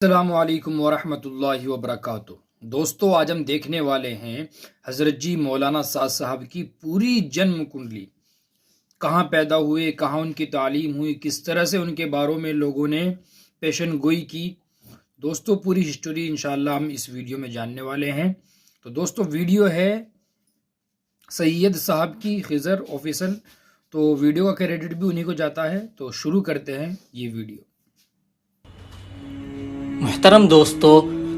السلام علیکم ورحمۃ اللہ وبرکاتہ۔ دوستو، آج ہم دیکھنے والے ہیں حضرت جی مولانا سعد صاحب کی پوری جنم کنڈلی، کہاں پیدا ہوئے، کہاں ان کی تعلیم ہوئی، کس طرح سے ان کے باروں میں لوگوں نے پیشن گوئی کی۔ دوستو، پوری ہسٹوری انشاءاللہ ہم اس ویڈیو میں جاننے والے ہیں۔ تو دوستو، ویڈیو ہے سید صاحب کی خضر آفیشل، تو ویڈیو کا کریڈٹ بھی انہی کو جاتا ہے۔ تو شروع کرتے ہیں یہ ویڈیو۔ محترم دوستو،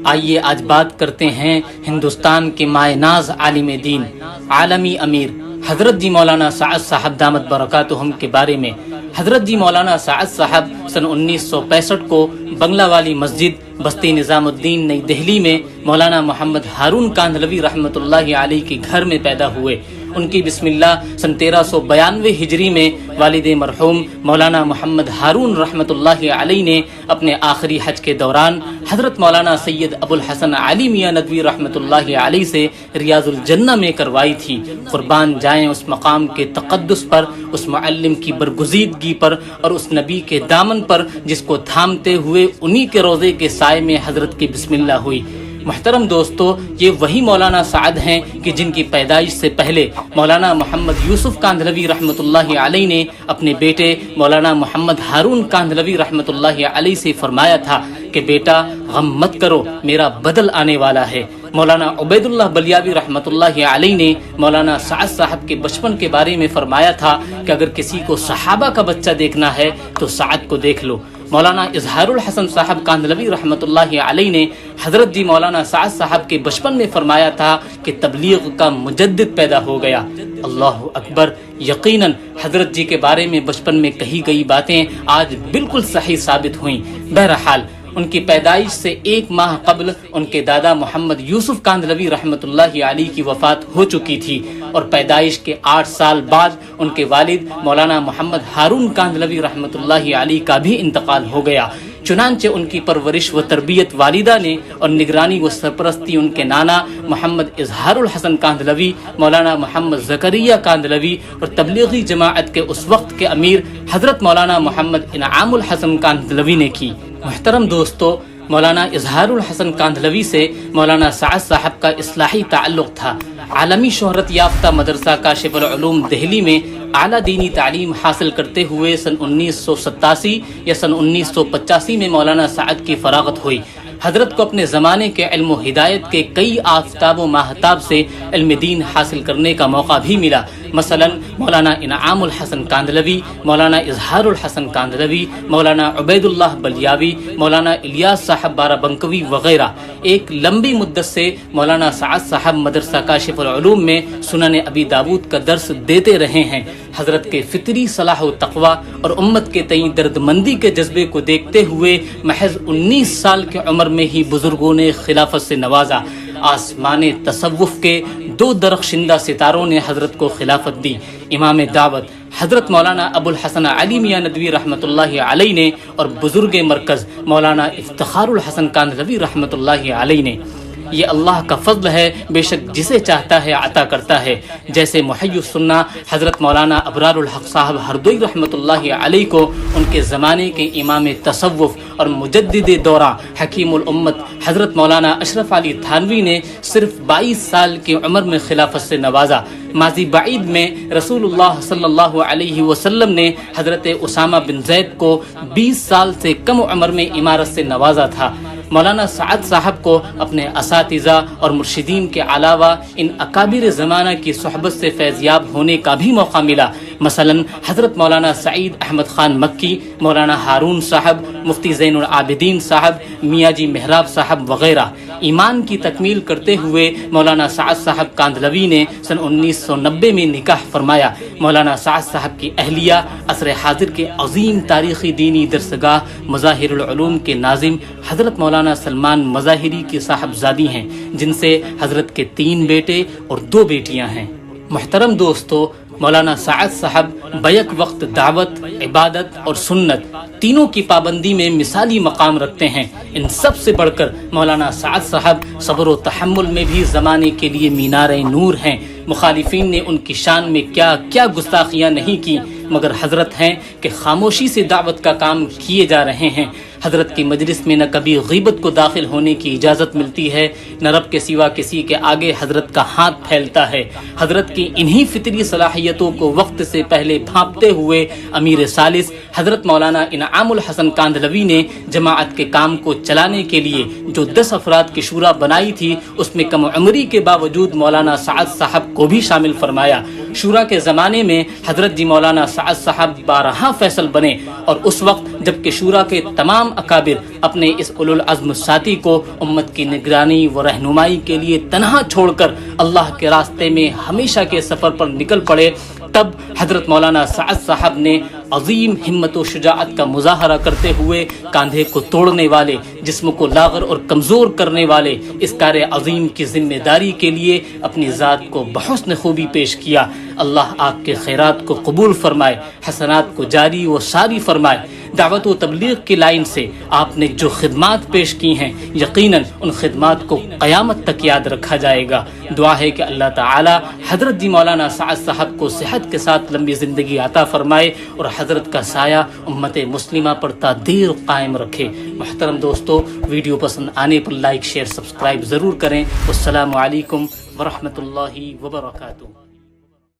آئیے آج بات کرتے ہیں ہندوستان کے مائے ناز عالم دین، عالمی امیر حضرت جی مولانا سعد صاحب دامت برکاتہم کے بارے میں۔ حضرت جی مولانا سعد صاحب سن 1965 کو بنگلہ والی مسجد بستی نظام الدین نئی دہلی میں مولانا محمد ہارون کاندھلوی رحمۃ اللہ علیہ کے گھر میں پیدا ہوئے۔ ان کی بسم اللہ سن 1392 ہجری میں والد مرحوم مولانا محمد ہارون رحمۃ اللہ علیہ نے اپنے آخری حج کے دوران حضرت مولانا سید ابو الحسن علی میاں ندوی رحمۃ اللہ علیہ سے ریاض الجنہ میں کروائی تھی۔ قربان جائیں اس مقام کے تقدس پر، اس معلم کی برگزیدگی پر اور اس نبی کے دامن پر جس کو تھامتے ہوئے انہی کے روضے کے سائے میں حضرت کی بسم اللہ ہوئی۔ محترم دوستو، یہ وہی مولانا سعد ہیں کہ جن کی پیدائش سے پہلے مولانا محمد یوسف کاندھلوی رحمۃ اللہ علیہ نے اپنے بیٹے مولانا محمد ہارون کاندھلوی رحمۃ اللہ علیہ سے فرمایا تھا کہ بیٹا غم مت کرو، میرا بدل آنے والا ہے۔ مولانا عبید اللہ بلیاوی رحمۃ اللہ علیہ نے مولانا سعد صاحب کے بچپن کے بارے میں فرمایا تھا کہ اگر کسی کو صحابہ کا بچہ دیکھنا ہے تو سعد کو دیکھ لو۔ مولانا اظہار الحسن صاحب کاندھلوی رحمۃ اللہ علیہ نے حضرت جی مولانا سعد صاحب کے بچپن میں فرمایا تھا کہ تبلیغ کا مجدد پیدا ہو گیا۔ اللہ اکبر! یقیناً حضرت جی کے بارے میں بچپن میں کہی گئی باتیں آج بالکل صحیح ثابت ہوئیں۔ بہرحال ان کی پیدائش سے 1 ماہ قبل ان کے دادا محمد یوسف کاندھلوی رحمۃ اللہ علیہ کی وفات ہو چکی تھی، اور پیدائش کے 8 سال بعد ان کے والد مولانا محمد ہارون کاندھلوی رحمۃ اللہ علیہ کا بھی انتقال ہو گیا۔ چنانچہ ان کی پرورش و تربیت والدہ نے اور نگرانی و سرپرستی ان کے نانا محمد اظہار الحسن کاندھلوی، مولانا محمد زکریا کاندھلوی اور تبلیغی جماعت کے اس وقت کے امیر حضرت مولانا محمد انعام الحسن کاندھلوی نے کی۔ محترم دوستو، مولانا اظہار الحسن کاندھلوی سے مولانا سعد صاحب کا اصلاحی تعلق تھا۔ عالمی شہرت یافتہ مدرسہ کاشف العلوم دہلی میں اعلیٰ دینی تعلیم حاصل کرتے ہوئے سن 1987 یا سن 1985 میں مولانا سعد کی فراغت ہوئی۔ حضرت کو اپنے زمانے کے علم و ہدایت کے کئی آفتاب و ماہتاب سے علم دین حاصل کرنے کا موقع بھی ملا۔ مثلا مولانا انعام الحسن کاندھلوی، مولانا اظہار الحسن کاندھلوی، مولانا عبید اللہ بلیاوی، مولانا الیاس صاحب بارہ بنکوی وغیرہ۔ ایک لمبی مدت سے مولانا سعد صاحب مدرسہ کاشف العلوم میں سنن ابی داود کا درس دیتے رہے ہیں۔ حضرت کے فطری صلاح و تقوی اور امت کے تئیں درد مندی کے جذبے کو دیکھتے ہوئے محض 19 سال کی عمر میں ہی بزرگوں نے خلافت سے نوازا۔ آسمان تصوف کے 2 درخشندہ ستاروں نے حضرت کو خلافت دی، امام دعوت حضرت مولانا ابو الحسن علی میاں ندوی رحمۃ اللہ علیہ نے اور بزرگ مرکز مولانا افتخار الحسن کاندھلوی رحمۃ اللہ علیہ نے۔ یہ اللہ کا فضل ہے، بے شک جسے چاہتا ہے عطا کرتا ہے۔ جیسے محی السنہ حضرت مولانا ابرار الحق صاحب ہردوئی رحمۃ اللہ علیہ کو ان کے زمانے کے امام تصوف اور مجدد دورہ حکیم الامت حضرت مولانا اشرف علی تھانوی نے صرف 22 سال کی عمر میں خلافت سے نوازا۔ ماضی بعید میں رسول اللہ صلی اللہ علیہ وسلم نے حضرت اسامہ بن زید کو 20 سال سے کم عمر میں امارت سے نوازا تھا۔ مولانا سعد صاحب کو اپنے اساتذہ اور مرشدین کے علاوہ ان اکابر زمانہ کی صحبت سے فیضیاب ہونے کا بھی موقع ملا۔ مثلا حضرت مولانا سعید احمد خان مکی، مولانا ہارون صاحب، مفتی زین العابدین صاحب، میاں جی محراب صاحب وغیرہ۔ ایمان کی تکمیل کرتے ہوئے مولانا سعد صاحب کاندھلوی نے سن 1990 میں نکاح فرمایا۔ مولانا سعد صاحب کی اہلیہ عصر حاضر کے عظیم تاریخی دینی درسگاہ مظاہر العلوم کے ناظم حضرت مولانا سلمان مظاہری کی صاحبزادی ہیں، جن سے حضرت کے 3 بیٹے اور 2 بیٹیاں ہیں۔ محترم دوستو، مولانا سعد صاحب بیک وقت دعوت، عبادت اور سنت تینوں کی پابندی میں مثالی مقام رکھتے ہیں۔ ان سب سے بڑھ کر مولانا سعد صاحب صبر و تحمل میں بھی زمانے کے لیے مینار نور ہیں۔ مخالفین نے ان کی شان میں کیا کیا گستاخیاں نہیں کی، مگر حضرت ہیں کہ خاموشی سے دعوت کا کام کیے جا رہے ہیں۔ حضرت کی مجلس میں نہ کبھی غیبت کو داخل ہونے کی اجازت ملتی ہے، نہ رب کے سوا کسی کے آگے حضرت کا ہاتھ پھیلتا ہے۔ حضرت کی انہی فطری صلاحیتوں کو وقت سے پہلے بھانپتے ہوئے امیر ثالث حضرت مولانا انعام الحسن کاندھلوی نے جماعت کے کام کو چلانے کے لیے جو 10 افراد کی شورا بنائی تھی، اس میں کم عمری کے باوجود مولانا سعد صاحب کو بھی شامل فرمایا۔ شورا کے زمانے میں حضرت جی مولانا سعد صاحب 12 فیصل بنے، اور اس وقت جبکہ شورا کے تمام اکابر اپنے اس اولو العزم ساتھی کو امت کی نگرانی و رہنمائی کے لیے تنہا چھوڑ کر اللہ کے راستے میں ہمیشہ کے سفر پر نکل پڑے، تب حضرت مولانا سعد صاحب نے عظیم ہمت و شجاعت کا مظاہرہ کرتے ہوئے کاندھے کو توڑنے والے، جسم کو لاغر اور کمزور کرنے والے اس کار عظیم کی ذمہ داری کے لیے اپنی ذات کو بحسن خوبی پیش کیا۔ اللہ آپ کے خیرات کو قبول فرمائے، حسنات کو جاری و ساری فرمائے۔ دعوت و تبلیغ کی لائن سے آپ نے جو خدمات پیش کی ہیں، یقیناً ان خدمات کو قیامت تک یاد رکھا جائے گا۔ دعا ہے کہ اللہ تعالی حضرت جی مولانا سعد صاحب کو صحت کے ساتھ لمبی زندگی عطا فرمائے اور حضرت کا سایہ امت مسلمہ پر تا دیر قائم رکھے۔ محترم دوستو، ویڈیو پسند آنے پر لائک، شیئر، سبسکرائب ضرور کریں۔ والسلام علیکم ورحمۃ اللہ وبرکاتہ۔